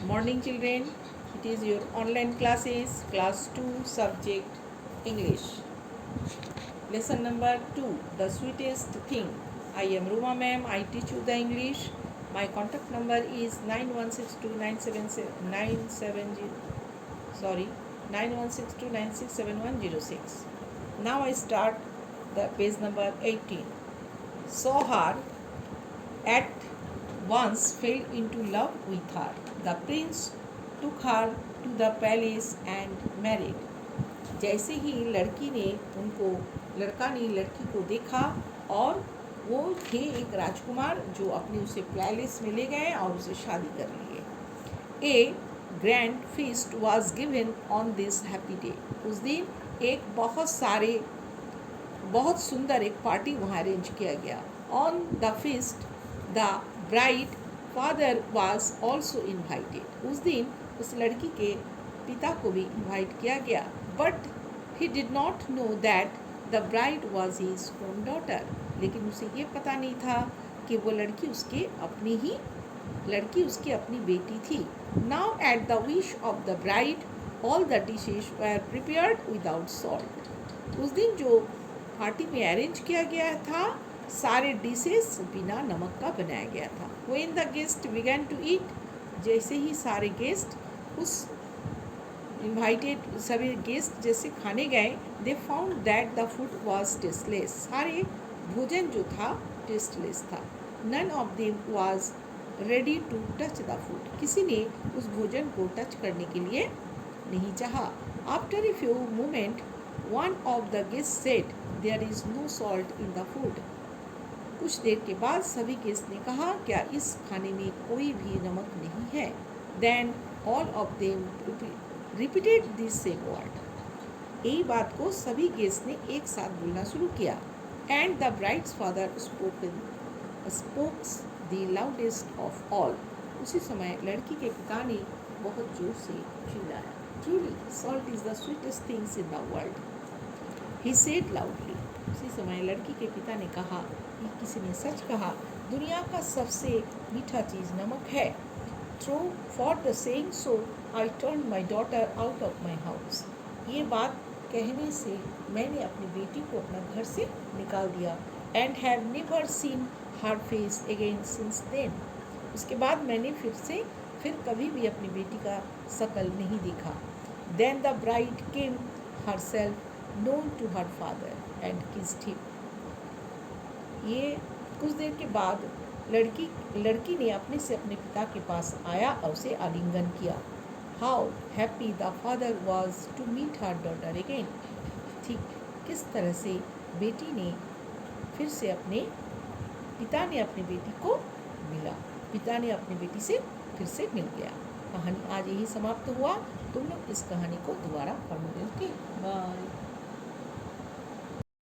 Morning children, it is your online classes, class 2 subject English. Lesson number 2, the sweetest thing. I am Ruma ma'am, I teach you the English. My contact number is 9162967106. Now I start the page number 18. Saw her at once fell into love with her. The prince took her to the palace and married. जैसे ही लड़का ने लड़की को देखा और वो थे एक राजकुमार जो अपने उसे पैलेस में ले गए और उसे शादी कर लिए. A grand feast was given on this happy day. उस दिन एक बहुत सुंदर एक पार्टी वहाँ अरेंज किया गया. On the feast the bride father was also invited. उस दिन उस लड़की के पिता को भी इन्वाइट किया गया. But he did not know that the bride was his own daughter. लेकिन उसे ये पता नहीं था कि वो लड़की उसकी अपनी बेटी थी. Now at the wish of the bride all the dishes were prepared without salt. उस दिन जो पार्टी में अरेंज किया गया था सारे डिशेस बिना नमक का बनाया गया था. When the guest began to eat, जैसे ही सारे गेस्ट उस इन्वाइटेड सभी गेस्ट जैसे खाने गए, they found that the food was tasteless. सारे भोजन जो था टेस्टलेस था. None of them was ready to touch the food. किसी ने उस भोजन को टच करने के लिए नहीं चाहा. After a few moment one of the guest said there is no salt in the food. कुछ देर के बाद सभी गेस्ट ने कहा क्या इस खाने में कोई भी नमक नहीं है. Then all of them repeated this same word. यही बात को सभी गेस्ट ने एक साथ बोलना शुरू किया. And the brides father spokes the loudest of all. उसी समय लड़की के पिता ने बहुत जोर से चिल्लाया. Truly salt is the sweetest things in the world, he said loudly. उसी समय लड़की के पिता ने कहा कि किसी ने सच कहा, दुनिया का सबसे मीठा चीज़ नमक है. Through for the saying so I turn my daughter out of my house. ये बात कहने से मैंने अपनी बेटी को अपना घर से निकाल दिया. And have never seen her face again since then. उसके बाद मैंने फिर कभी भी अपनी बेटी का शकल नहीं देखा. Then the bride came herself known to her father and kissed him. ये कुछ देर के बाद लड़की ने अपने पिता के पास आया और उसे आलिंगन किया. How happy the father was to meet her daughter again. ठीक किस तरह से बेटी ने पिता ने अपनी बेटी को मिला. पिता ने अपनी बेटी से फिर से मिल गया. कहानी आज यही समाप्त हुआ. तुम लोग इस कहानी को दोबारा पढ़ोगे. Okay, bye.